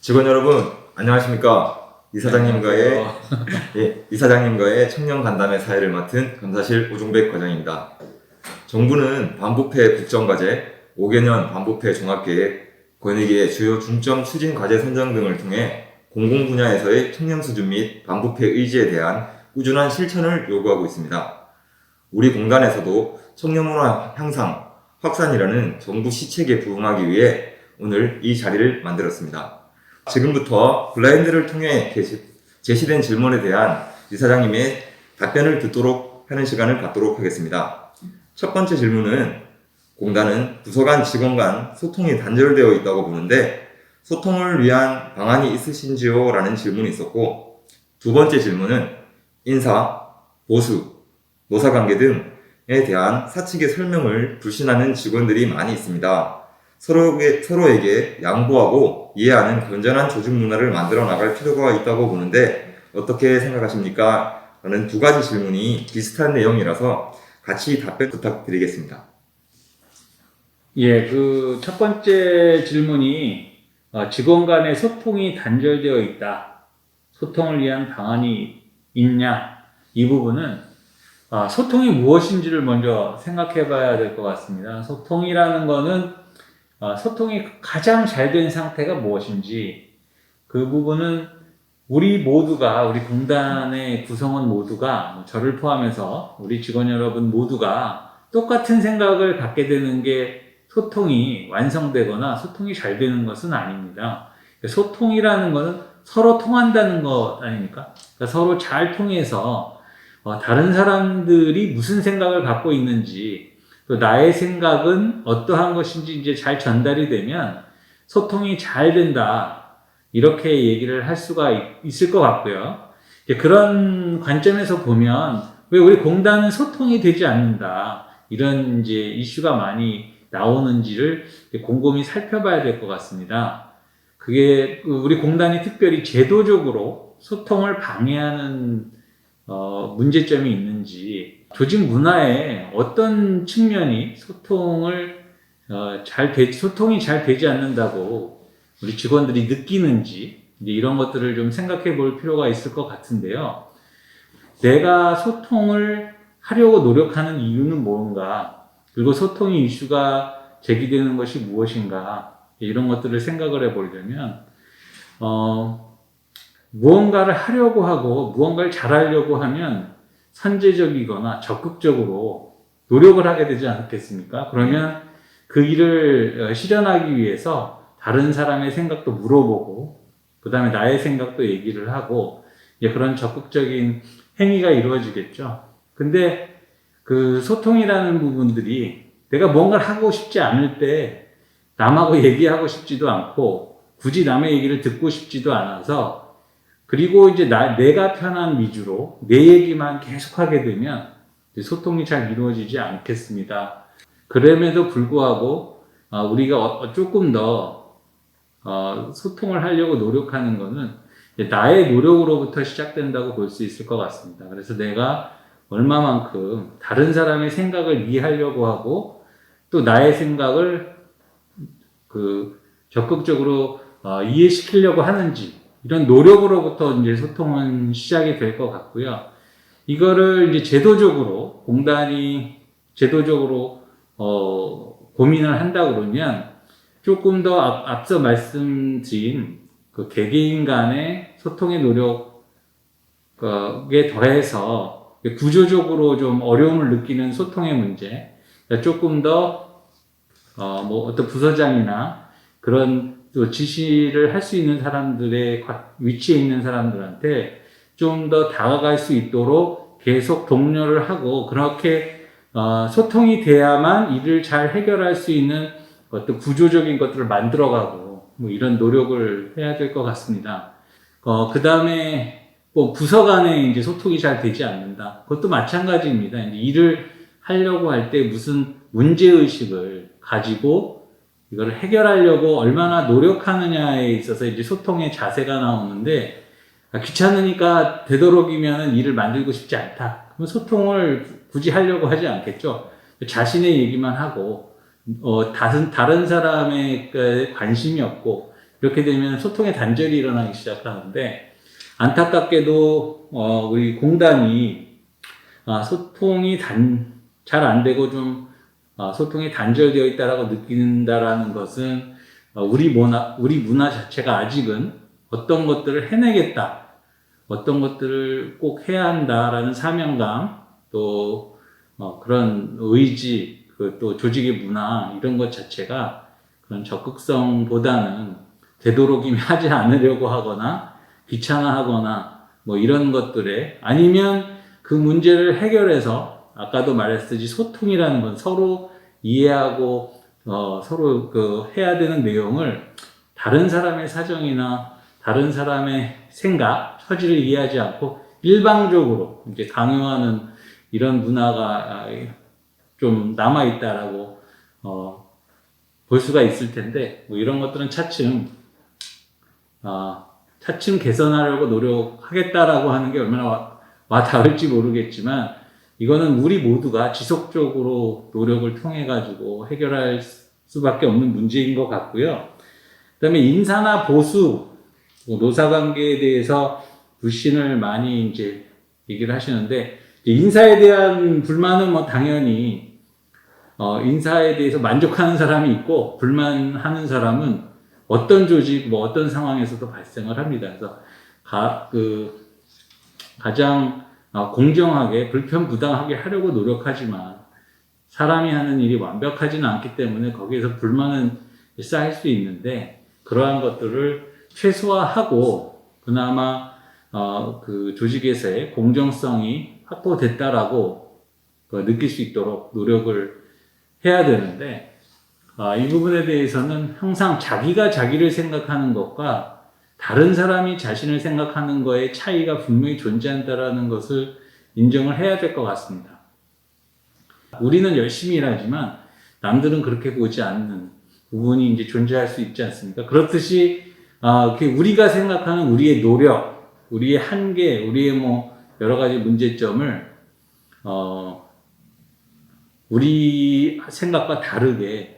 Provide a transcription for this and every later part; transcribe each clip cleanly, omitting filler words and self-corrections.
직원 여러분, 안녕하십니까? 이사장님과의 청년 간담회 사회를 맡은 감사실 오종백 과장입니다. 정부는 반부패 국정과제, 5개년 반부패 종합계획, 권익위의 주요 중점 추진 과제 선정 등을 통해 공공 분야에서의 청렴 수준 및 반부패 의지에 대한 꾸준한 실천을 요구하고 있습니다. 우리 공단에서도 청년 문화 향상, 확산이라는 정부 시책에 부응하기 위해 오늘 이 자리를 만들었습니다. 지금부터 블라인드를 통해 제시된 질문에 대한 이사장님의 답변을 듣도록 하는 시간을 갖도록 하겠습니다. 첫 번째 질문은 공단은 부서 간 직원 간 소통이 단절되어 있다고 보는데 소통을 위한 방안이 있으신지요? 라는 질문이 있었고, 두 번째 질문은 인사, 보수, 노사관계 등에 대한 사측의 설명을 불신하는 직원들이 많이 있습니다. 서로에게 양보하고 이해하는 건전한 조직 문화를 만들어 나갈 필요가 있다고 보는데 어떻게 생각하십니까? 라는 두 가지 질문이 비슷한 내용이라서 같이 답변 부탁드리겠습니다. 첫 번째 질문이 직원 간의 소통이 단절되어 있다. 소통을 위한 방안이 있냐? 이 부분은 소통이 무엇인지를 먼저 생각해 봐야 될 것 같습니다. 소통이라는 거는 소통이 가장 잘 된 상태가 무엇인지, 그 부분은 우리 공단의 구성원 모두가, 저를 포함해서 우리 직원 여러분 모두가 똑같은 생각을 갖게 되는 게 소통이 완성되거나 소통이 잘 되는 것은 아닙니다. 소통이라는 것은 서로 통한다는 것 아닙니까? 그러니까 서로 잘 통해서 다른 사람들이 무슨 생각을 갖고 있는지, 또 나의 생각은 어떠한 것인지 이제 잘 전달이 되면 소통이 잘 된다, 이렇게 얘기를 할 수가 있을 것 같고요. 그런 관점에서 보면 왜 우리 공단은 소통이 되지 않는다, 이런 이제 이슈가 많이 나오는지를 곰곰이 살펴봐야 될 것 같습니다. 그게 우리 공단이 특별히 제도적으로 소통을 방해하는 문제점이 있는지, 조직 문화에 어떤 측면이 소통이 잘 되지 않는다고 우리 직원들이 느끼는지, 이런 것들을 좀 생각해 볼 필요가 있을 것 같은데요. 내가 소통을 하려고 노력하는 이유는 뭔가, 그리고 소통의 이슈가 제기되는 것이 무엇인가, 이런 것들을 생각을 해 보려면, 무언가를 하려고 하고 무언가를 잘하려고 하면 선제적이거나 적극적으로 노력을 하게 되지 않겠습니까? 그러면 그 일을 실현하기 위해서 다른 사람의 생각도 물어보고, 그 다음에 나의 생각도 얘기를 하고, 그런 적극적인 행위가 이루어지겠죠. 근데 그 소통이라는 부분들이 내가 뭔가를 하고 싶지 않을 때 남하고 얘기하고 싶지도 않고 굳이 남의 얘기를 듣고 싶지도 않아서, 그리고 이제 내가 편한 위주로 내 얘기만 계속하게 되면 소통이 잘 이루어지지 않겠습니다. 그럼에도 불구하고 우리가 조금 더 소통을 하려고 노력하는 것은 나의 노력으로부터 시작된다고 볼 수 있을 것 같습니다. 그래서 내가 얼마만큼 다른 사람의 생각을 이해하려고 하고, 또 나의 생각을 적극적으로 이해시키려고 하는지, 이런 노력으로부터 이제 소통은 시작이 될 것 같고요. 이거를 이제 제도적으로, 공단이 제도적으로 고민을 한다 그러면 조금 더 앞서 말씀드린 그 개개인 간의 소통의 노력에 더해서 구조적으로 좀 어려움을 느끼는 소통의 문제, 조금 더 어떤 부서장이나 그런 또 지시를 할 수 있는 사람들의 위치에 있는 사람들한테 좀 더 다가갈 수 있도록 계속 독려를 하고, 그렇게 소통이 돼야만 일을 잘 해결할 수 있는 어떤 구조적인 것들을 만들어가고, 이런 노력을 해야 될 것 같습니다. 그 다음에 부서 간에 이제 소통이 잘 되지 않는다. 그것도 마찬가지입니다. 이제 일을 하려고 할 때 무슨 문제의식을 가지고 이걸 해결하려고 얼마나 노력하느냐에 있어서 이제 소통의 자세가 나오는데, 귀찮으니까 되도록이면 일을 만들고 싶지 않다, 그럼 소통을 굳이 하려고 하지 않겠죠. 자신의 얘기만 하고 다른 사람의 관심이 없고 이렇게 되면 소통의 단절이 일어나기 시작하는데, 안타깝게도 우리 공단이 소통이 잘 안 되고 좀 소통이 단절되어 있다라고 느낀다라는 것은 우리 문화 자체가 아직은 어떤 것들을 해내겠다, 어떤 것들을 꼭 해야 한다라는 사명감, 또 그런 의지, 또 조직의 문화 이런 것 자체가 그런 적극성보다는 되도록이면 하지 않으려고 하거나 귀찮아하거나 뭐 이런 것들에, 아니면 그 문제를 해결해서 아까도 말했듯이 소통이라는 건 서로 이해하고 서로 그 해야 되는 내용을 다른 사람의 사정이나 다른 사람의 생각, 처지를 이해하지 않고 일방적으로 이제 강요하는 이런 문화가 좀 남아있다라고 볼 수가 있을 텐데, 뭐 이런 것들은 차츰 개선하려고 노력하겠다라고 하는 게 얼마나 와 닿을지 모르겠지만, 이거는 우리 모두가 지속적으로 노력을 통해 가지고 해결할 수밖에 없는 문제인 것 같고요. 그다음에 인사나 보수, 노사관계에 대해서 불신을 많이 이제 얘기를 하시는데, 인사에 대한 불만은 뭐 당연히 인사에 대해서 만족하는 사람이 있고 불만하는 사람은 어떤 조직, 뭐 어떤 상황에서도 발생을 합니다. 그래서 가장 공정하게 불편부당하게 하려고 노력하지만 사람이 하는 일이 완벽하지는 않기 때문에 거기에서 불만은 쌓일 수 있는데, 그러한 것들을 최소화하고 그나마 그 조직에서의 공정성이 확보됐다라고 느낄 수 있도록 노력을 해야 되는데, 이 부분에 대해서는 항상 자기가 자기를 생각하는 것과 다른 사람이 자신을 생각하는 거에 차이가 분명히 존재한다라는 것을 인정을 해야 될 것 같습니다. 우리는 열심히 일하지만 남들은 그렇게 보지 않는 부분이 이제 존재할 수 있지 않습니까? 그렇듯이 우리가 생각하는 우리의 노력, 우리의 한계, 우리의 뭐 여러 가지 문제점을 우리 생각과 다르게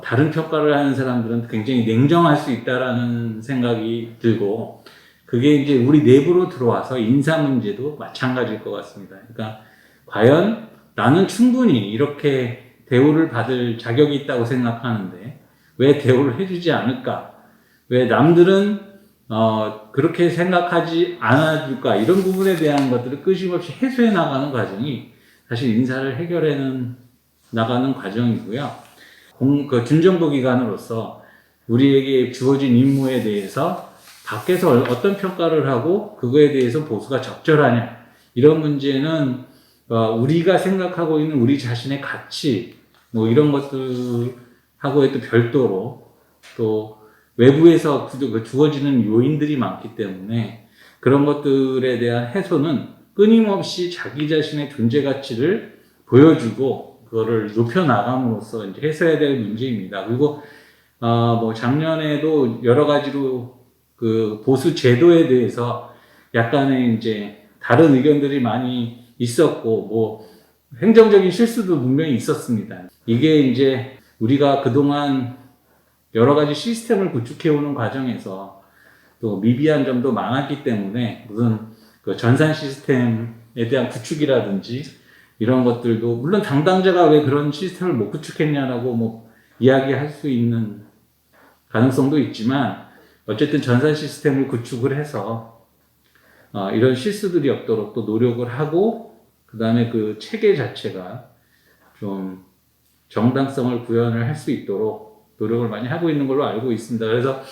다른 평가를 하는 사람들은 굉장히 냉정할 수 있다라는 생각이 들고, 그게 이제 우리 내부로 들어와서 인사 문제도 마찬가지일 것 같습니다. 그러니까 과연 나는 충분히 이렇게 대우를 받을 자격이 있다고 생각하는데 왜 대우를 해주지 않을까? 왜 남들은 그렇게 생각하지 않아줄까? 이런 부분에 대한 것들을 끊임없이 해소해 나가는 과정이 사실 인사를 해결해 나가는 과정이고요. 준정부 기관으로서 우리에게 주어진 임무에 대해서 밖에서 어떤 평가를 하고 그거에 대해서 보수가 적절하냐, 이런 문제는 우리가 생각하고 있는 우리 자신의 가치, 뭐 이런 것들하고의 또 별도로 또 외부에서 주어지는 요인들이 많기 때문에 그런 것들에 대한 해소는 끊임없이 자기 자신의 존재 가치를 보여주고 그거를 높여나감으로써 이제 해소해야 될 문제입니다. 그리고 뭐 작년에도 여러 가지로 그 보수 제도에 대해서 약간의 이제 다른 의견들이 많이 있었고, 뭐 행정적인 실수도 분명히 있었습니다. 이게 이제 우리가 그동안 여러 가지 시스템을 구축해오는 과정에서 또 미비한 점도 많았기 때문에, 무슨 그 전산 시스템에 대한 구축이라든지 이런 것들도, 물론 담당자가 왜 그런 시스템을 못 구축했냐라고 뭐 이야기할 수 있는 가능성도 있지만, 어쨌든 전산 시스템을 구축을 해서 이런 실수들이 없도록 또 노력을 하고, 그 다음에 그 체계 자체가 좀 정당성을 구현을 할 수 있도록 노력을 많이 하고 있는 걸로 알고 있습니다. 그래서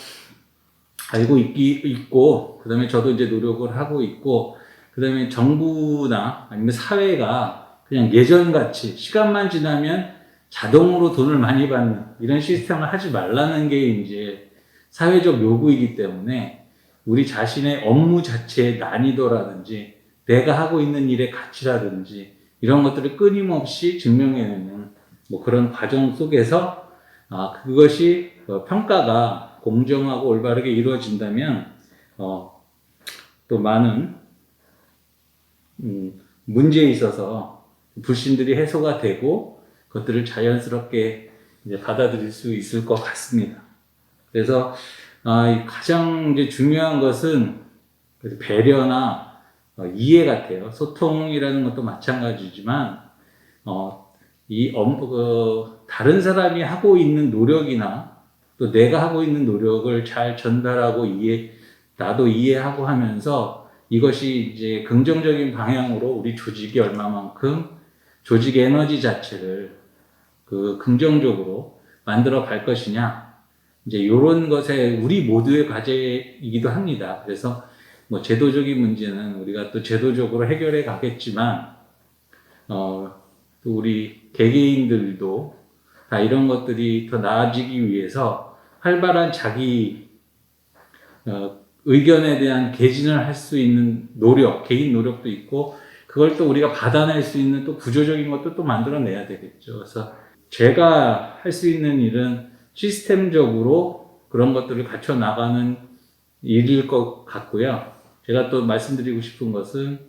알고 있고, 그 다음에 저도 이제 노력을 하고 있고, 그 다음에 정부나 아니면 사회가 그냥 예전같이 시간만 지나면 자동으로 돈을 많이 받는 이런 시스템을 하지 말라는 게 이제 사회적 요구이기 때문에, 우리 자신의 업무 자체의 난이도라든지 내가 하고 있는 일의 가치라든지 이런 것들을 끊임없이 증명해내는 뭐 그런 과정 속에서 그것이 평가가 공정하고 올바르게 이루어진다면 또 많은 문제에 있어서 불신들이 해소가 되고 그것들을 자연스럽게 이제 받아들일 수 있을 것 같습니다. 그래서 이 가장 이제 중요한 것은 배려나 이해 같아요. 소통이라는 것도 마찬가지지만, 다른 사람이 하고 있는 노력이나 또 내가 하고 있는 노력을 잘 전달하고 나도 이해하고 하면서 이것이 이제 긍정적인 방향으로 우리 조직이 얼마만큼 조직 에너지 자체를 긍정적으로 만들어 갈 것이냐. 이제 이런 것에 우리 모두의 과제이기도 합니다. 그래서 뭐 제도적인 문제는 우리가 또 제도적으로 해결해 가겠지만, 또 우리 개개인들도 다 이런 것들이 더 나아지기 위해서 활발한 자기 의견에 대한 개진을 할 수 있는 노력, 개인 노력도 있고, 그걸 또 우리가 받아낼 수 있는 또 구조적인 것도 또 만들어내야 되겠죠. 그래서 제가 할 수 있는 일은 시스템적으로 그런 것들을 갖춰 나가는 일일 것 같고요. 제가 또 말씀드리고 싶은 것은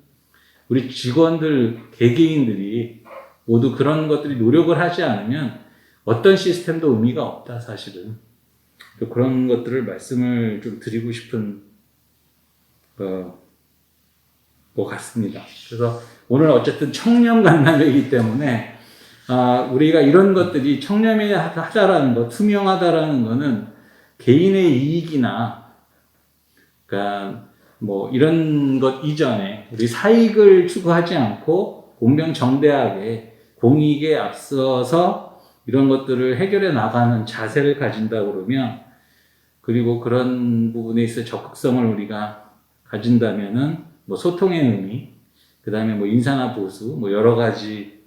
우리 직원들, 개개인들이 모두 그런 것들이 노력을 하지 않으면 어떤 시스템도 의미가 없다, 사실은. 그런 것들을 말씀을 좀 드리고 싶은 것 같습니다. 그래서 오늘 어쨌든 청렴 간담회이기 때문에 우리가 이런 것들이 청렴하다라는 것, 투명하다라는 것은 개인의 이익이나 그러니까 뭐 이런 것 이전에 우리 사익을 추구하지 않고 공명정대하게 공익에 앞서서 이런 것들을 해결해 나가는 자세를 가진다 그러면, 그리고 그런 부분에 있어 적극성을 우리가 가진다면은 뭐 소통의 의미, 그 다음에 뭐 인사나 보수, 뭐 여러 가지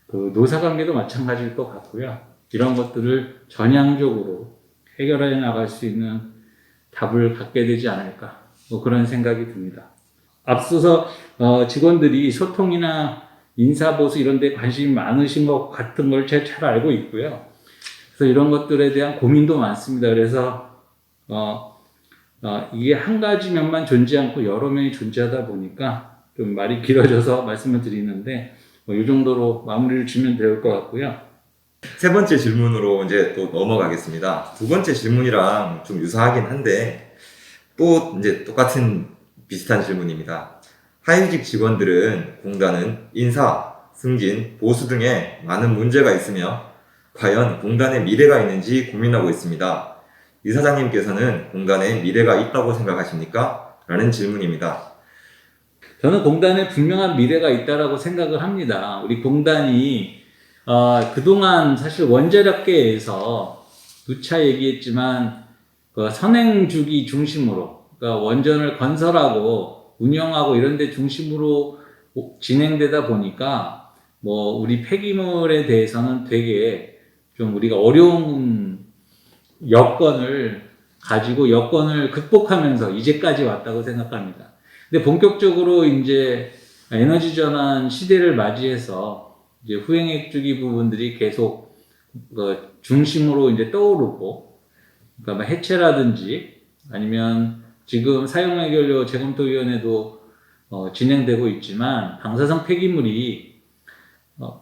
노사관계도 마찬가지일 것 같고요. 이런 것들을 전향적으로 해결해 나갈 수 있는 답을 갖게 되지 않을까, 뭐 그런 생각이 듭니다. 앞서서 직원들이 소통이나 인사보수 이런 데 관심이 많으신 것 같은 걸 제가 잘 알고 있고요. 그래서 이런 것들에 대한 고민도 많습니다. 그래서 이게 한 가지 면만 존재하지 않고 여러 면이 존재하다 보니까 좀 말이 길어져서 말씀을 드리는데, 이 정도로 마무리를 주면 될 것 같고요. 세 번째 질문으로 이제 또 넘어가겠습니다. 두 번째 질문이랑 좀 유사하긴 한데 또 이제 똑같은 비슷한 질문입니다. 하위직 직원들은 공단은 인사, 승진, 보수 등에 많은 문제가 있으며 과연 공단의 미래가 있는지 고민하고 있습니다. 이사장님께서는 공단에 미래가 있다고 생각하십니까? 라는 질문입니다. 저는 공단에 분명한 미래가 있다라고 생각을 합니다. 우리 공단이 그동안 사실 원자력계에서 누차 얘기했지만 선행주기 중심으로, 그러니까 원전을 건설하고 운영하고 이런 데 중심으로 진행되다 보니까 뭐 우리 폐기물에 대해서는 되게 좀 우리가 어려운 여건을 가지고 여건을 극복하면서 이제까지 왔다고 생각합니다. 근데 본격적으로 이제 에너지 전환 시대를 맞이해서 이제 후행액 주기 부분들이 계속 중심으로 이제 떠오르고, 그러니까 해체라든지 아니면 지금 사용해결료 재검토위원회도 진행되고 있지만 방사성 폐기물이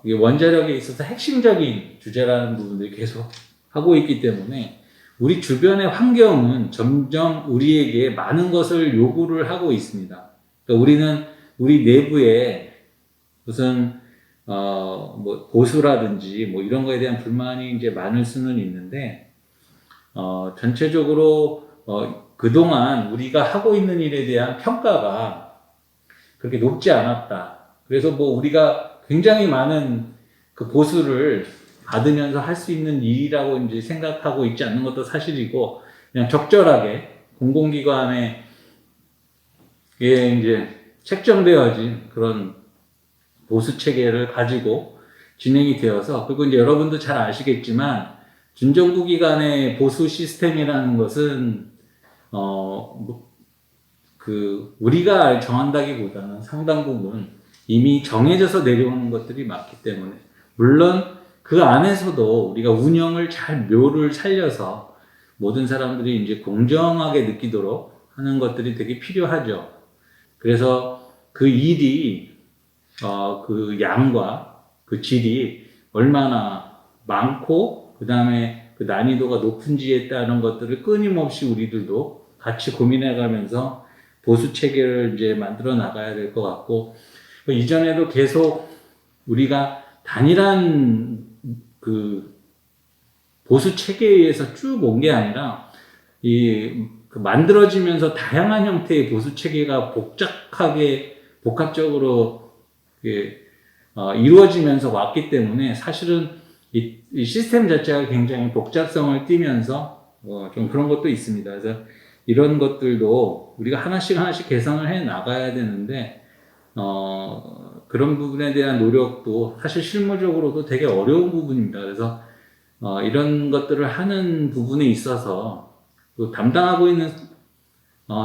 원자력에 있어서 핵심적인 주제라는 부분들이 계속 하고 있기 때문에 우리 주변의 환경은 점점 우리에게 많은 것을 요구를 하고 있습니다. 그러니까 우리는 우리 내부에 무슨 뭐 보수라든지 뭐 이런 거에 대한 불만이 이제 많을 수는 있는데, 전체적으로 그동안 우리가 하고 있는 일에 대한 평가가 그렇게 높지 않았다. 그래서 뭐 우리가 굉장히 많은 그 보수를 받으면서 할 수 있는 일이라고 이제 생각하고 있지 않는 것도 사실이고, 그냥 적절하게 공공기관에 이제 책정되어진 그런 보수 체계를 가지고 진행이 되어서, 그리고 이제 여러분도 잘 아시겠지만 준정부 기관의 보수 시스템이라는 것은 우리가 정한다기보다는 상당 부분 이미 정해져서 내려오는 것들이 많기 때문에, 물론 그 안에서도 우리가 운영을 잘 묘를 살려서 모든 사람들이 이제 공정하게 느끼도록 하는 것들이 되게 필요하죠. 그래서 그 일이 그 양과 그 질이 얼마나 많고, 그 다음에 그 난이도가 높은지에 따른 것들을 끊임없이 우리들도 같이 고민해 가면서 보수 체계를 이제 만들어 나가야 될 것 같고, 이전에도 계속 우리가 단일한 그 보수 체계에 의해서 쭉 온 게 아니라 그 만들어지면서 다양한 형태의 보수 체계가 복합적으로 이루어지면서 왔기 때문에 사실은 이 시스템 자체가 굉장히 복잡성을 띠면서 좀 그런 것도 있습니다. 그래서 이런 것들도 우리가 하나씩 개선을 해 나가야 되는데 그런 부분에 대한 노력도 사실 실무적으로도 되게 어려운 부분입니다. 그래서 이런 것들을 하는 부분에 있어서 담당하고 있는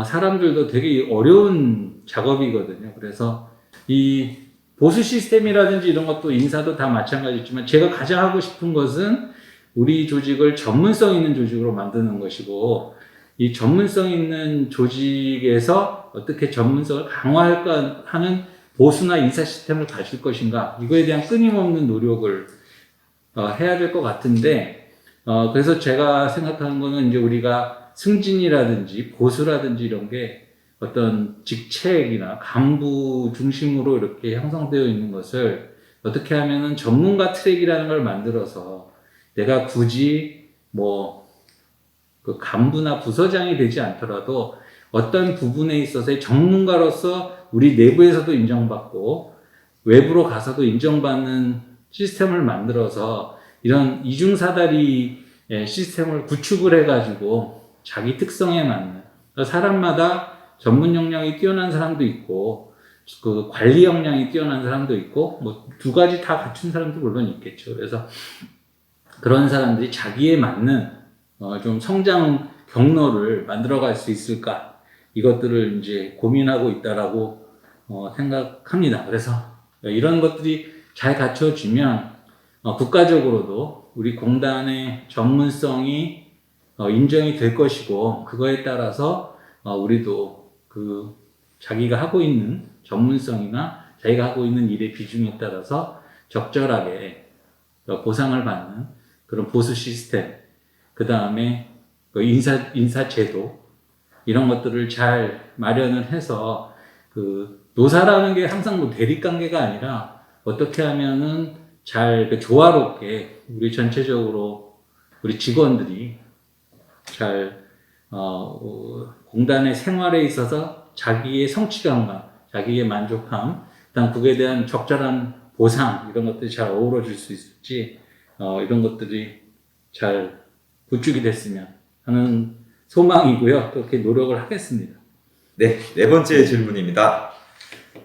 사람들도 되게 어려운 작업이거든요. 그래서 이 보수 시스템이라든지 이런 것도 인사도 다 마찬가지지만 제가 가장 하고 싶은 것은 우리 조직을 전문성 있는 조직으로 만드는 것이고, 이 전문성 있는 조직에서 어떻게 전문성을 강화할까 하는 보수나 인사 시스템을 가질 것인가, 이거에 대한 끊임없는 노력을 해야 될 것 같은데, 그래서 제가 생각하는 거는 이제 우리가 승진이라든지 보수라든지 이런 게 어떤 직책이나 간부 중심으로 이렇게 형성되어 있는 것을 어떻게 하면은 전문가 트랙이라는 걸 만들어서 내가 굳이 그 간부나 부서장이 되지 않더라도 어떤 부분에 있어서의 전문가로서 우리 내부에서도 인정받고 외부로 가서도 인정받는 시스템을 만들어서 이런 이중사다리 시스템을 구축을 해가지고 자기 특성에 맞는, 사람마다 전문 역량이 뛰어난 사람도 있고 그 관리 역량이 뛰어난 사람도 있고 두 가지 다 갖춘 사람도 물론 있겠죠. 그래서 그런 사람들이 자기에 맞는 좀 성장 경로를 만들어갈 수 있을까, 이것들을 이제 고민하고 있다라고 생각합니다. 그래서 이런 것들이 잘 갖춰지면 국가적으로도 우리 공단의 전문성이 인정이 될 것이고, 그거에 따라서 우리도 자기가 하고 있는 전문성이나 자기가 하고 있는 일의 비중에 따라서 적절하게 보상을 받는 그런 보수 시스템, 그 다음에 인사 제도, 이런 것들을 잘 마련을 해서 노사라는 게 항상 대립 관계가 아니라 어떻게 하면은 잘 조화롭게 우리 전체적으로 우리 직원들이 잘 공단의 생활에 있어서 자기의 성취감과 자기의 만족감, 그다음 그에 대한 적절한 보상, 이런 것들이 잘 어우러질 수 있을지 이런 것들이 잘 구축이 됐으면 하는 소망이고요. 그렇게 노력을 하겠습니다. 네, 네 번째 질문입니다.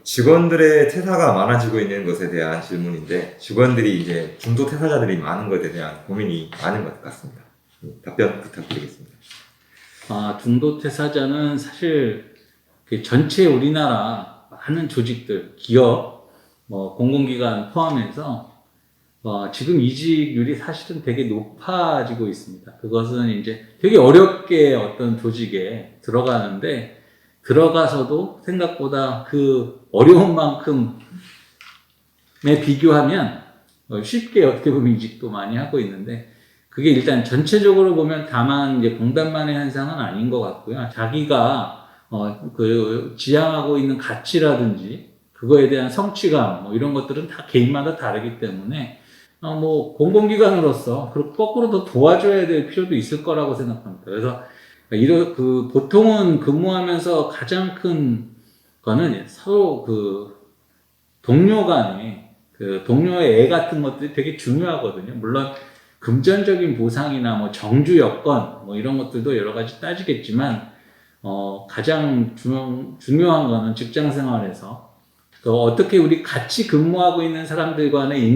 직원들의 퇴사가 많아지고 있는 것에 대한 질문인데, 직원들이 이제 중도 퇴사자들이 많은 것에 대한 고민이 많은 것 같습니다. 답변 부탁드리겠습니다. 중도 퇴사자는 사실 전체 우리나라 많은 조직들, 기업, 공공기관 포함해서 지금 이직률이 사실은 되게 높아지고 있습니다. 그것은 이제 되게 어렵게 어떤 조직에 들어가는데, 들어가서도 생각보다 그 어려운 만큼에 비교하면 쉽게 어떻게 보면 이직도 많이 하고 있는데, 그게 일단 전체적으로 보면 다만 이제 공단만의 현상은 아닌 것 같고요. 자기가 지향하고 있는 가치라든지 그거에 대한 성취감 이런 것들은 다 개인마다 다르기 때문에 공공기관으로서 거꾸로 더 도와줘야 될 필요도 있을 거라고 생각합니다. 그래서 보통은 근무하면서 가장 큰 거는 서로 동료 간에 동료의 애 같은 것들이 되게 중요하거든요. 물론 금전적인 보상이나 정주 여건 이런 것들도 여러 가지 따지겠지만 가장 중요한 거는 직장 생활에서 어떻게 우리 같이 근무하고 있는 사람들 간의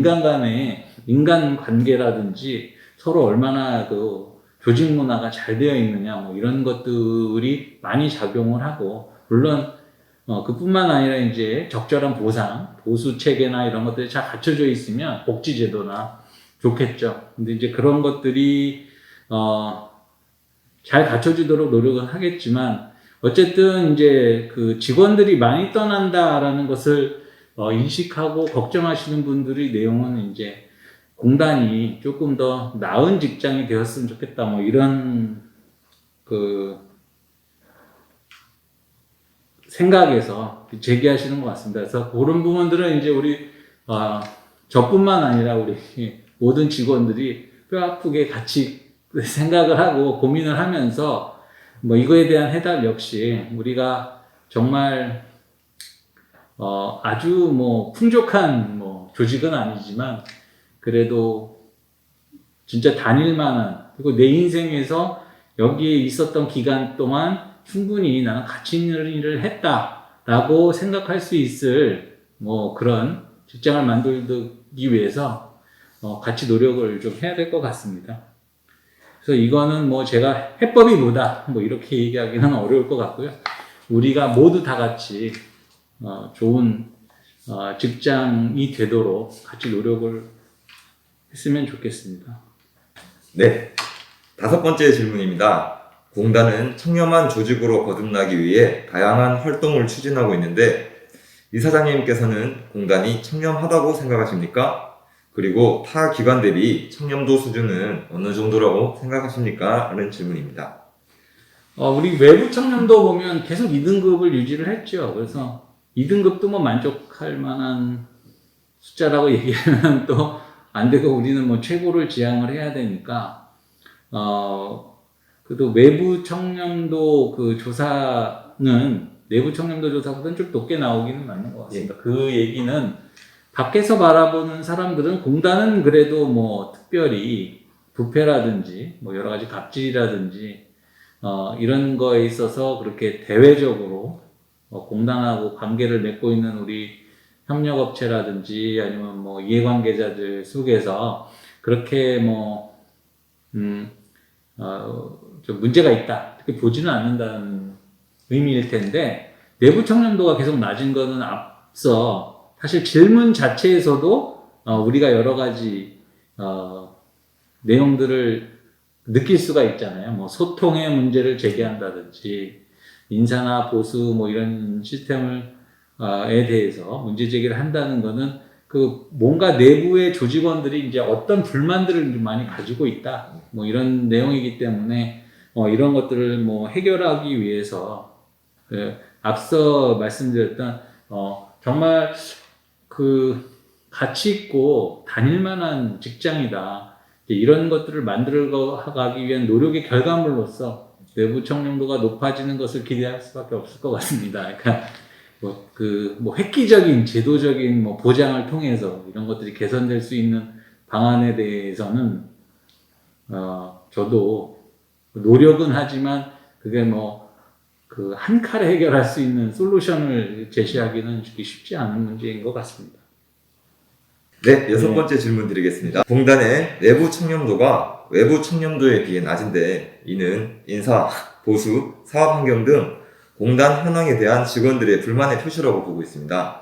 인간 관계라든지 서로 얼마나 조직 문화가 잘 되어 있느냐 이런 것들이 많이 작용을 하고, 물론 그뿐만 아니라 이제 적절한 보상, 보수 체계나 이런 것들이 잘 갖춰져 있으면 복지 제도나 좋겠죠. 근데 이제 그런 것들이 잘 갖춰지도록 노력은 하겠지만, 어쨌든 이제 직원들이 많이 떠난다라는 것을 인식하고 걱정하시는 분들의 내용은 이제 공단이 조금 더 나은 직장이 되었으면 좋겠다. 뭐 이런 그 생각에서 제기하시는 것 같습니다. 그래서 그런 부분들은 이제 우리 저뿐만 아니라 우리 모든 직원들이 뼈 아프게 같이 생각을 하고 고민을 하면서 뭐 이거에 대한 해답 역시 우리가 정말 아주 뭐 풍족한 뭐 조직은 아니지만 그래도 진짜 다닐만한, 그리고 내 인생에서 여기에 있었던 기간 동안 충분히 나는 가치 있는 일을 했다라고 생각할 수 있을 뭐 그런 직장을 만들기 위해서 같이 노력을 좀 해야 될 것 같습니다. 그래서 이거는 뭐 제가 해법이 뭐다 뭐 이렇게 얘기하기는 어려울 것 같고요. 우리가 모두 다 같이 좋은 직장이 되도록 같이 노력을 했으면 좋겠습니다. 네, 5번째 질문입니다. 공단은 청렴한 조직으로 거듭나기 위해 다양한 활동을 추진하고 있는데 이사장님께서는 공단이 청렴하다고 생각하십니까? 그리고 타 기관 대비 청렴도 수준은 어느 정도라고 생각하십니까? 라는 질문입니다. 우리 외부 청렴도 보면 계속 2등급을 유지를 했죠. 그래서 2등급도 뭐 만족할 만한 숫자라고 얘기하면 또 안 되고 우리는 뭐 최고를 지향을 해야 되니까, 그래도 외부 청렴도 그 조사는 내부 청렴도 조사보다는 좀 높게 나오기는 맞는 것 같습니다. 그 얘기는 밖에서 바라보는 사람들은 공단은 그래도 뭐 특별히 부패라든지 뭐 여러 가지 갑질이라든지 이런 거에 있어서 그렇게 대외적으로 공단하고 관계를 맺고 있는 우리 협력업체라든지 아니면 뭐 이해관계자들 속에서 그렇게 좀 문제가 있다 이렇게 보지는 않는다는 의미일 텐데, 내부 청렴도가 계속 낮은 거는 앞서 사실 질문 자체에서도 우리가 여러 가지 내용들을 느낄 수가 있잖아요. 뭐 소통의 문제를 제기한다든지 인사나 보수 뭐 이런 시스템을 에 대해서 문제 제기를 한다는 거는 그 뭔가 내부의 조직원들이 이제 어떤 불만들을 많이 가지고 있다 뭐 이런 내용이기 때문에 이런 것들을 뭐 해결하기 위해서 앞서 말씀드렸던 정말 그 가치 있고 다닐만한 직장이다 이런 것들을 만들어 가기 위한 노력의 결과물로서 내부 청렴도가 높아지는 것을 기대할 수밖에 없을 것 같습니다. 그러니까 획기적인 제도적인 뭐 보장을 통해서 이런 것들이 개선될 수 있는 방안에 대해서는 저도 노력은 하지만 그게 한 칼에 해결할 수 있는 솔루션을 제시하기는 쉽지 않은 문제인 것 같습니다. 네, 6번째 질문 드리겠습니다. 공단의 내부 청렴도가 외부 청렴도에 비해 낮은데 이는 인사, 보수, 사업 환경 등 공단 현황에 대한 직원들의 불만의 표시라고 보고 있습니다.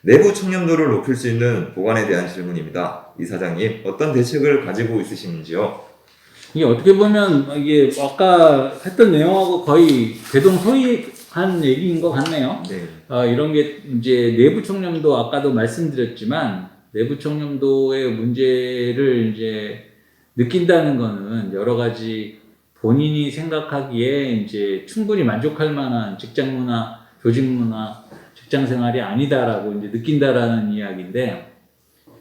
내부 청렴도를 높일 수 있는 보완에 대한 질문입니다. 이사장님, 어떤 대책을 가지고 있으신지요? 이게 어떻게 보면 이게 아까 했던 내용하고 거의 대동소이한 얘기인 것 같네요. 네. 이런 게 이제 내부 청렴도 아까도 말씀드렸지만 내부 청렴도의 문제를 이제 느낀다는 거는 여러 가지 본인이 생각하기에 이제 충분히 만족할 만한 직장 문화, 조직 문화, 직장 생활이 아니다라고 이제 느낀다라는 이야기인데,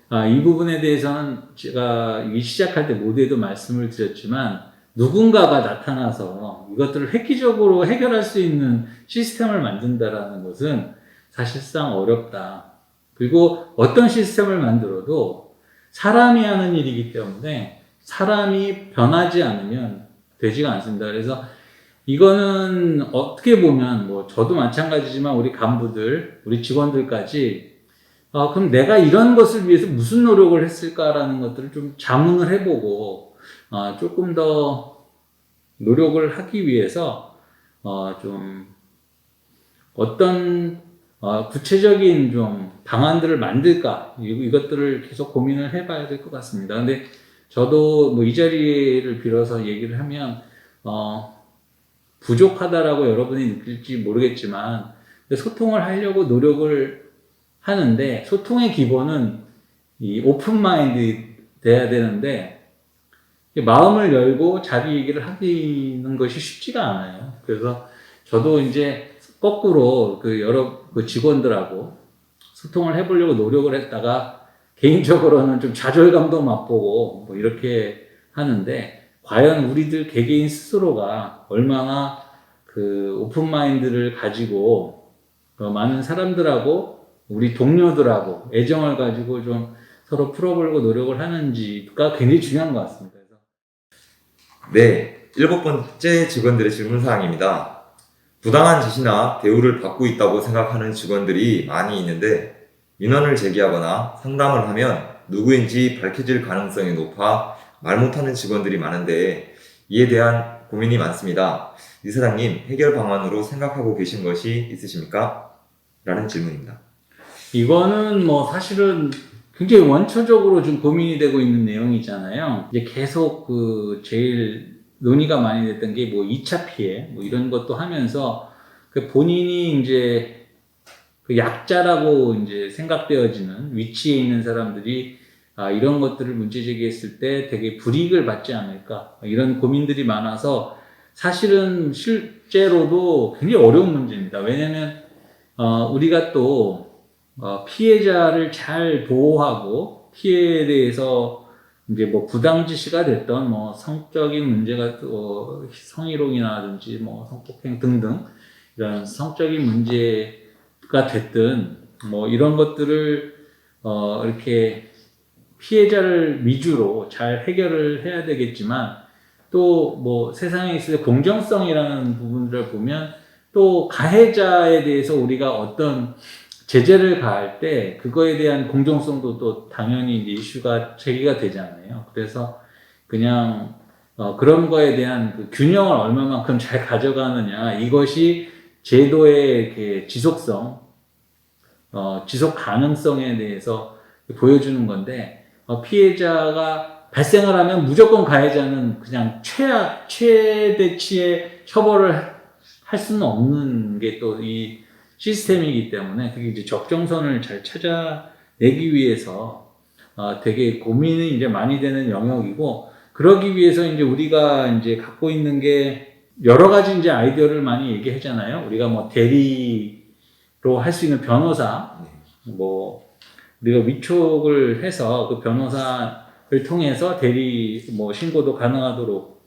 이 부분에 대해서는 제가 시작할 때 모두에도 말씀을 드렸지만 누군가가 나타나서 이것들을 획기적으로 해결할 수 있는 시스템을 만든다라는 것은 사실상 어렵다. 그리고 어떤 시스템을 만들어도 사람이 하는 일이기 때문에 사람이 변하지 않으면 되지가 않습니다. 그래서 이거는 어떻게 보면 저도 마찬가지지만 우리 간부들, 우리 직원들까지 그럼 내가 이런 것을 위해서 무슨 노력을 했을까라는 것들을 좀 자문을 해보고 조금 더 노력을 하기 위해서 좀 어떤 구체적인 좀 방안들을 만들까 이것들을 계속 고민을 해봐야 될 것 같습니다. 근데 저도 이 자리를 빌어서 얘기를 하면 부족하다라고 여러분이 느낄지 모르겠지만 소통을 하려고 노력을 하는데 소통의 기본은 이 오픈 마인드 돼야 되는데 마음을 열고 자기 얘기를 하는 것이 쉽지가 않아요. 그래서 저도 이제 거꾸로 그 여러 그 직원들하고 소통을 해보려고 노력을 했다가 개인적으로는 좀 좌절감도 맛보고 뭐 이렇게 하는데 과연 우리들 개개인 스스로가 얼마나 그 오픈 마인드를 가지고 많은 사람들하고 우리 동료들하고 애정을 가지고 좀 서로 풀어보려고 노력을 하는지가 굉장히 중요한 것 같습니다. 네, 7번째 직원들의 질문 사항입니다. 부당한 지시나 대우를 받고 있다고 생각하는 직원들이 많이 있는데 민원을 제기하거나 상담을 하면 누구인지 밝혀질 가능성이 높아 말 못하는 직원들이 많은데 이에 대한 고민이 많습니다. 이사장님, 해결 방안으로 생각하고 계신 것이 있으십니까? 라는 질문입니다. 이거는 뭐 사실은 굉장히 원초적으로 좀 고민이 되고 있는 내용이잖아요. 이제 계속 그 제일 논의가 많이 됐던 게 뭐 2차 피해 뭐 이런 것도 하면서 그 본인이 이제 그 약자라고 이제 생각되어지는 위치에 있는 사람들이 이런 것들을 문제 제기했을 때 되게 불이익을 받지 않을까 이런 고민들이 많아서 사실은 실제로도 굉장히 어려운 문제입니다. 왜냐면 우리가 또 피해자를 잘 보호하고 피해에 대해서 이제 뭐 부당지시가 됐던 뭐 성적인 문제가 성희롱이라든지 뭐 성폭행 등등 이런 성적인 문제가 됐든 뭐 이런 것들을 이렇게 피해자를 위주로 잘 해결을 해야 되겠지만 또 뭐 세상에 있을 공정성이라는 부분들을 보면 또 가해자에 대해서 우리가 어떤 제재를 가할 때 그거에 대한 공정성도 또 당연히 이제 이슈가 제기가 되잖아요. 그래서 그냥 그런 거에 대한 그 균형을 얼마만큼 잘 가져가느냐 이것이 제도의 이렇게 지속성, 지속 가능성에 대해서 보여주는 건데 피해자가 발생을 하면 무조건 가해자는 그냥 최대치의 처벌을 할 수는 없는 게 또 이 시스템이기 때문에 그게 이제 적정선을 잘 찾아내기 위해서 되게 고민이 이제 많이 되는 영역이고 그러기 위해서 이제 우리가 이제 갖고 있는 게 여러 가지 이제 아이디어를 많이 얘기하잖아요. 우리가 뭐 대리로 할 수 있는 변호사, 뭐 우리가 위촉을 해서 그 변호사를 통해서 대리 뭐 신고도 가능하도록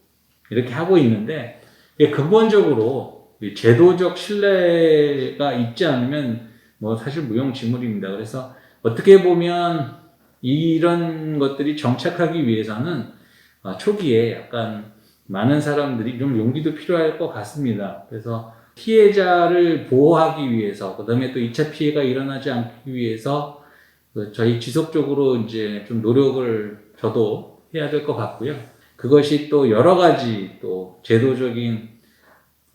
이렇게 하고 있는데 이게 근본적으로 제도적 신뢰가 있지 않으면 뭐 사실 무용지물입니다. 그래서 어떻게 보면 이런 것들이 정착하기 위해서는 초기에 약간 많은 사람들이 좀 용기도 필요할 것 같습니다. 그래서 피해자를 보호하기 위해서, 그 다음에 또 2차 피해가 일어나지 않기 위해서 저희 지속적으로 이제 좀 노력을 저도 해야 될 것 같고요. 그것이 또 여러 가지 또 제도적인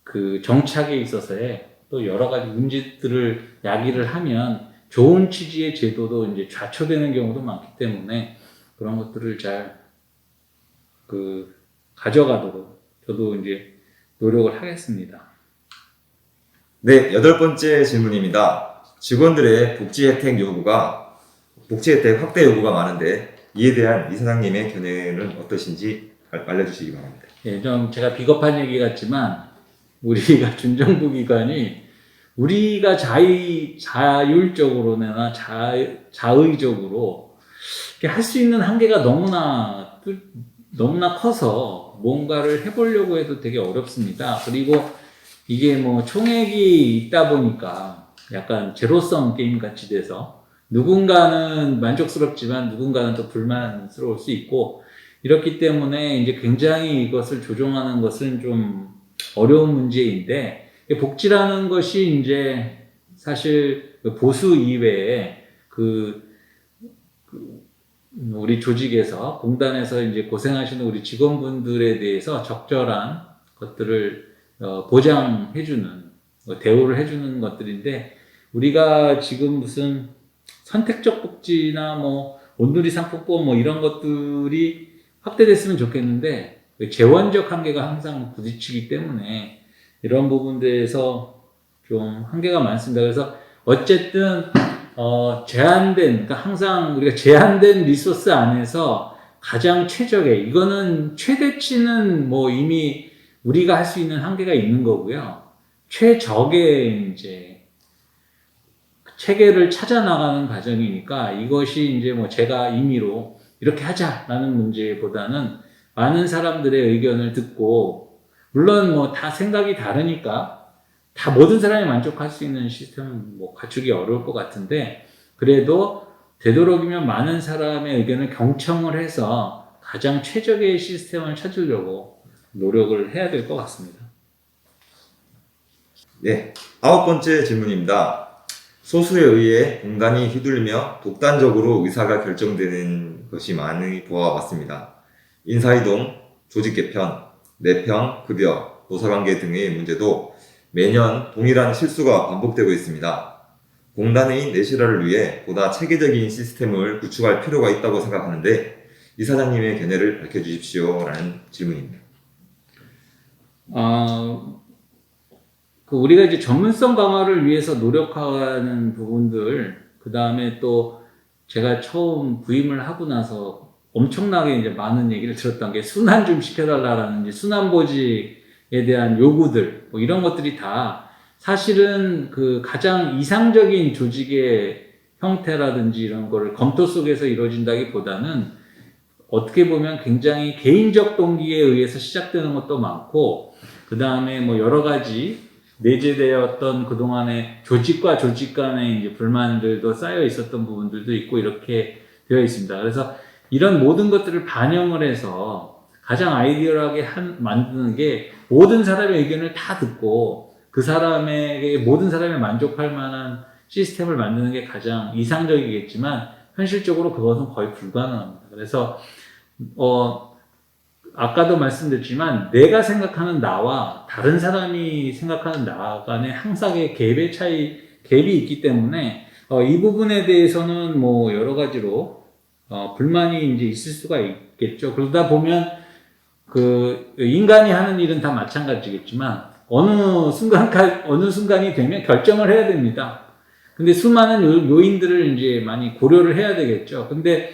그 정착에 있어서의 또 여러 가지 문제들을 야기를 하면 좋은 취지의 제도도 이제 좌초되는 경우도 많기 때문에 그런 것들을 잘 가져가도록 저도 이제 노력을 하겠습니다. 네, 8번째 질문입니다. 직원들의 복지 혜택 확대 요구가 많은데 이에 대한 이사장님의 견해는 어떠신지 알려주시기 바랍니다. 예, 좀 제가 비겁한 얘기 같지만 우리가 준정부 기관이 우리가 자율적으로나 자의적으로 할 수 있는 한계가 너무나 커서 뭔가를 해보려고 해도 되게 어렵습니다. 그리고 이게 뭐 총액이 있다 보니까 약간 제로섬 게임 같이 돼서 누군가는 만족스럽지만 누군가는 또 불만스러울 수 있고 이렇기 때문에 이제 굉장히 이것을 조정하는 것은 좀 어려운 문제인데 복지라는 것이 이제 사실 보수 이외에 우리 조직에서 공단에서 이제 고생하시는 우리 직원분들에 대해서 적절한 것들을 보장해주는 대우를 해주는 것들인데 우리가 지금 무슨 선택적 복지나 뭐 온누리 상품권 뭐 이런 것들이 확대됐으면 좋겠는데 재원적 한계가 항상 부딪히기 때문에 이런 부분들에서 좀 한계가 많습니다. 그래서 어쨌든 제한된, 그러니까 항상 우리가 제한된 리소스 안에서 가장 최적의, 이거는 최대치는 뭐 이미 우리가 할 수 있는 한계가 있는 거고요. 최적의 이제 체계를 찾아 나가는 과정이니까 이것이 이제 뭐 제가 임의로 이렇게 하자라는 문제보다는 많은 사람들의 의견을 듣고, 물론 뭐 다 생각이 다르니까 다 모든 사람이 만족할 수 있는 시스템은 뭐 갖추기 어려울 것 같은데, 그래도 되도록이면 많은 사람의 의견을 경청을 해서 가장 최적의 시스템을 찾으려고 노력을 해야 될 것 같습니다. 네, 9번째 질문입니다. 소수에 의해 공단이 휘둘리며 독단적으로 의사가 결정되는 것이 많이 보아왔습니다. 인사이동, 조직 개편, 내평, 급여, 노사관계 등의 문제도 매년 동일한 실수가 반복되고 있습니다. 공단의 내실화를 위해 보다 체계적인 시스템을 구축할 필요가 있다고 생각하는데 이사장님의 견해를 밝혀주십시오 라는 질문입니다. 우리가 이제 전문성 강화를 위해서 노력하는 부분들, 그 다음에 또 제가 처음 부임을 하고 나서 엄청나게 이제 많은 얘기를 들었던 게 순환 좀 시켜달라라는 이제 순환보직에 대한 요구들, 뭐 이런 것들이 다 사실은 그 가장 이상적인 조직의 형태라든지 이런 거를 검토 속에서 이루어진다기보다는 어떻게 보면 굉장히 개인적 동기에 의해서 시작되는 것도 많고, 그 다음에 뭐 여러 가지 내재되었던 그동안의 조직과 조직 간의 이제 불만들도 쌓여 있었던 부분들도 있고 이렇게 되어 있습니다. 그래서 이런 모든 것들을 반영을 해서 가장 아이디어하게 만드는 게 모든 사람의 의견을 다 듣고 그 사람에게 모든 사람이 만족할 만한 시스템을 만드는 게 가장 이상적이겠지만 현실적으로 그것은 거의 불가능합니다. 그래서 아까도 말씀드렸지만 내가 생각하는 나와 다른 사람이 생각하는 나 간에 항상의 갭이 있기 때문에 이 부분에 대해서는 뭐 여러 가지로 불만이 이제 있을 수가 있겠죠. 그러다 보면 그 인간이 하는 일은 다 마찬가지겠지만 어느 순간이 되면 결정을 해야 됩니다. 근데 수많은 요인들을 이제 많이 고려를 해야 되겠죠. 근데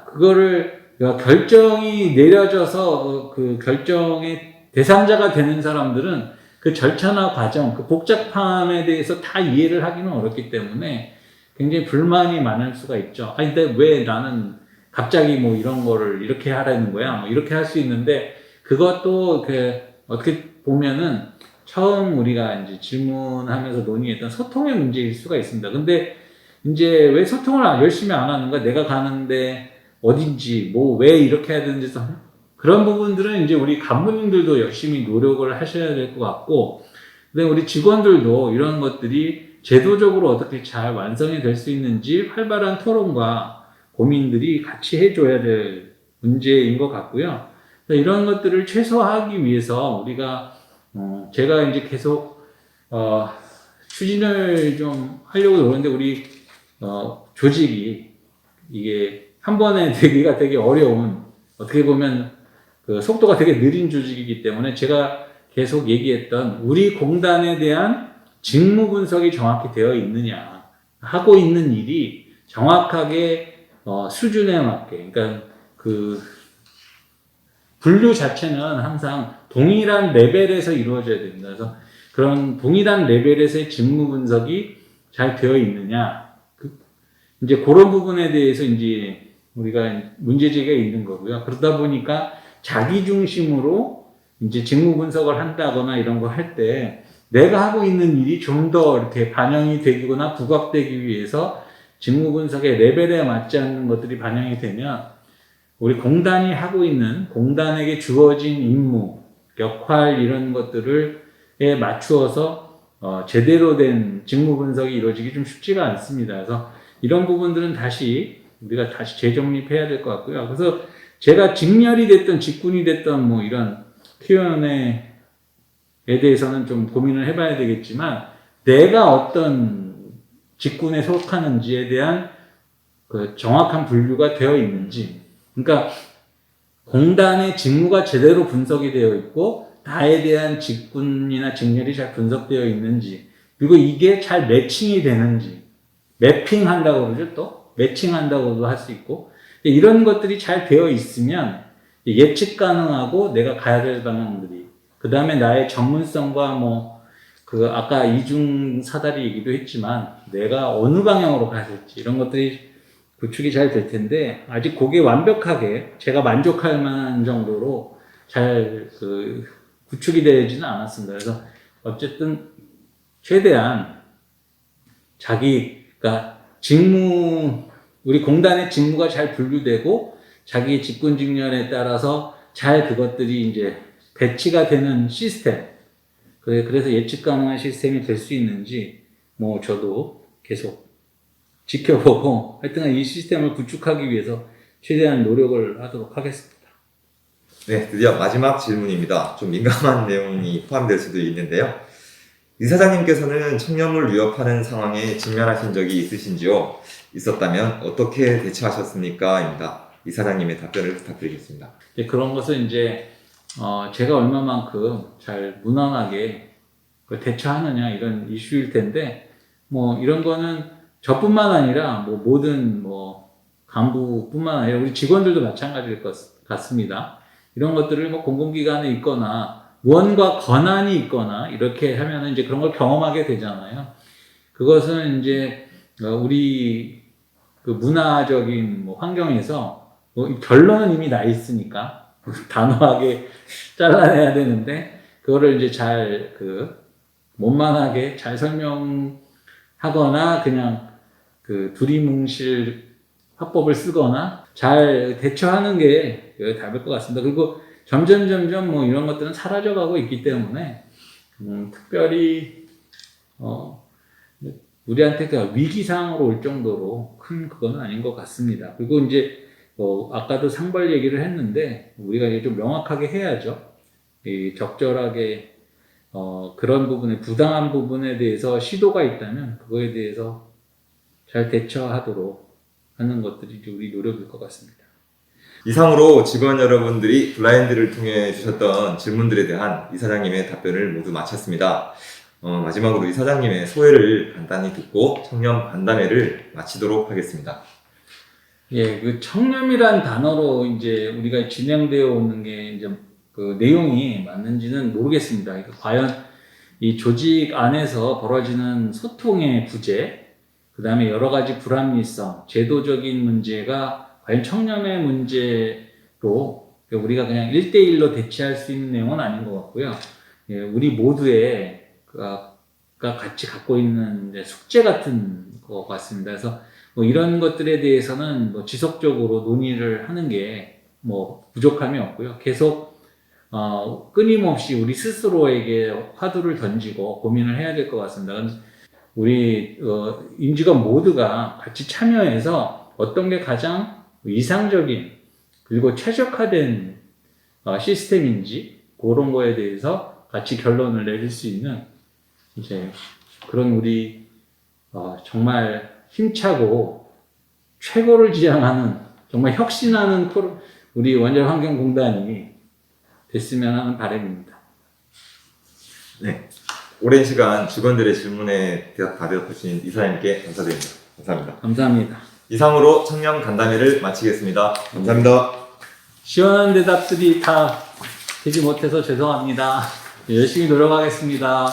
그거를 결정이 내려져서 그 결정의 대상자가 되는 사람들은 그 절차나 과정, 그 복잡함에 대해서 다 이해를 하기는 어렵기 때문에 굉장히 불만이 많을 수가 있죠. 아니, 근데 왜 나는 갑자기 뭐 이런 거를 이렇게 하라는 거야? 뭐 이렇게 할 수 있는데 그것도 어떻게 보면은 처음 우리가 이제 질문하면서 논의했던 소통의 문제일 수가 있습니다. 근데 이제 왜 소통을 열심히 안 하는가? 내가 가는데 어딘지, 뭐, 왜 이렇게 해야 되는지, 그런 부분들은 이제 우리 간부님들도 열심히 노력을 하셔야 될 것 같고, 근데 우리 직원들도 이런 것들이 제도적으로 어떻게 잘 완성이 될 수 있는지 활발한 토론과 고민들이 같이 해줘야 될 문제인 것 같고요. 이런 것들을 최소화하기 위해서 우리가, 제가 이제 계속, 추진을 좀 하려고 노력하는데, 우리, 조직이, 이게, 한 번에 되기가 되게 어려운, 어떻게 보면 그 속도가 되게 느린 조직이기 때문에 제가 계속 얘기했던 우리 공단에 대한 직무 분석이 정확히 되어 있느냐, 하고 있는 일이 정확하게 수준에 맞게, 그러니까 그 분류 자체는 항상 동일한 레벨에서 이루어져야 됩니다. 그래서 그런 동일한 레벨에서의 직무 분석이 잘 되어 있느냐, 이제 그런 부분에 대해서 이제 우리가 문제제기가 있는 거고요. 그러다 보니까 자기 중심으로 이제 직무 분석을 한다거나 이런 거 할 때 내가 하고 있는 일이 좀 더 이렇게 반영이 되거나 부각되기 위해서 직무 분석의 레벨에 맞지 않는 것들이 반영이 되면 우리 공단이 하고 있는 공단에게 주어진 임무, 역할 이런 것들에 맞추어서 제대로 된 직무 분석이 이루어지기 좀 쉽지가 않습니다. 그래서 이런 부분들은 우리가 다시 재정립해야 될 것 같고요. 그래서 제가 직렬이 됐든 직군이 됐든 뭐 이런 Q&A에 대해서는 좀 고민을 해봐야 되겠지만 내가 어떤 직군에 속하는지에 대한 그 정확한 분류가 되어 있는지, 그러니까 공단의 직무가 제대로 분석이 되어 있고 나에 대한 직군이나 직렬이 잘 분석되어 있는지, 그리고 이게 잘 매칭이 되는지, 매핑한다고 그러죠. 또 매칭한다고도 할 수 있고, 이런 것들이 잘 되어 있으면 예측 가능하고 내가 가야 될 방향들이, 그 다음에 나의 전문성과 그 아까 이중 사다리 얘기도 했지만 내가 어느 방향으로 가야 될지 이런 것들이 구축이 잘 될 텐데, 아직 그게 완벽하게 제가 만족할 만한 정도로 잘 구축이 되지는 않았습니다. 그래서 어쨌든 최대한 자기가 우리 공단의 직무가 잘 분류되고 자기 직군 직렬에 따라서 잘 그것들이 이제 배치가 되는 시스템, 그래서 예측 가능한 시스템이 될 수 있는지 저도 계속 지켜보고 하여튼 이 시스템을 구축하기 위해서 최대한 노력을 하도록 하겠습니다. 네, 드디어 마지막 질문입니다. 좀 민감한 내용이 포함될 수도 있는데요. 이사장님께서는 청렴을 위협하는 상황에 직면하신 적이 있으신지요? 있었다면 어떻게 대처하셨습니까? 입니다. 이사장님의 답변을 부탁드리겠습니다. 그런 것은 이제 제가 얼마만큼 잘 무난하게 대처하느냐 이런 이슈일 텐데, 이런 거는 저뿐만 아니라 모든 간부뿐만 아니라 우리 직원들도 마찬가지일 것 같습니다. 이런 것들을 공공기관에 있거나 무언가 권한이 있거나 이렇게 하면은 이제 그런 걸 경험하게 되잖아요. 그것은 이제 우리 그 문화적인 환경에서 결론은 이미 나 있으니까 단호하게 잘라내야 되는데, 그거를 이제 잘 원만하게 잘 설명하거나 그냥 두리뭉실 화법을 쓰거나 잘 대처하는 게 답일 것 같습니다. 그리고 점점 이런 것들은 사라져가고 있기 때문에 특별히 우리한테 위기상으로 올 정도로 큰 그건 아닌 것 같습니다. 그리고 이제 아까도 상벌 얘기를 했는데 우리가 이제 좀 명확하게 해야죠. 적절하게 그런 부분에 부당한 부분에 대해서 시도가 있다면 그거에 대해서 잘 대처하도록 하는 것들이 우리 노력일 것 같습니다. 이상으로 직원 여러분들이 블라인드를 통해 주셨던 질문들에 대한 이사장님의 답변을 모두 마쳤습니다. 마지막으로 이사장님의 소회를 간단히 듣고 청렴 간담회를 마치도록 하겠습니다. 그 청렴이란 단어로 이제 우리가 진행되어 오는 게 이제 그 내용이 맞는지는 모르겠습니다. 그러니까 과연 이 조직 안에서 벌어지는 소통의 부재, 그 다음에 여러 가지 불합리성, 제도적인 문제가 과연 청렴의 문제로 우리가 그냥 1대1로 대치할 수 있는 내용은 아닌 것 같고요. 우리 모두의 가 같이 갖고 있는 숙제 같은 것 같습니다. 그래서 이런 것들에 대해서는 지속적으로 논의를 하는 게 부족함이 없고요. 계속 끊임없이 우리 스스로에게 화두를 던지고 고민을 해야 될 것 같습니다. 우리 임직원 모두가 같이 참여해서 어떤 게 가장 이상적인 그리고 최적화된 시스템인지 그런 거에 대해서 같이 결론을 내릴 수 있는 이제 그런 우리 정말 힘차고 최고를 지향하는 정말 혁신하는 우리 원자력환경공단이 됐으면 하는 바람입니다. 네, 오랜 시간 직원들의 질문에 답해 주신 이사장님께 감사드립니다. 감사합니다. 감사합니다. 이상으로 청렴 간담회를 마치겠습니다. 감사합니다. 시원한 대답들이 다 되지 못해서 죄송합니다. 열심히 노력하겠습니다.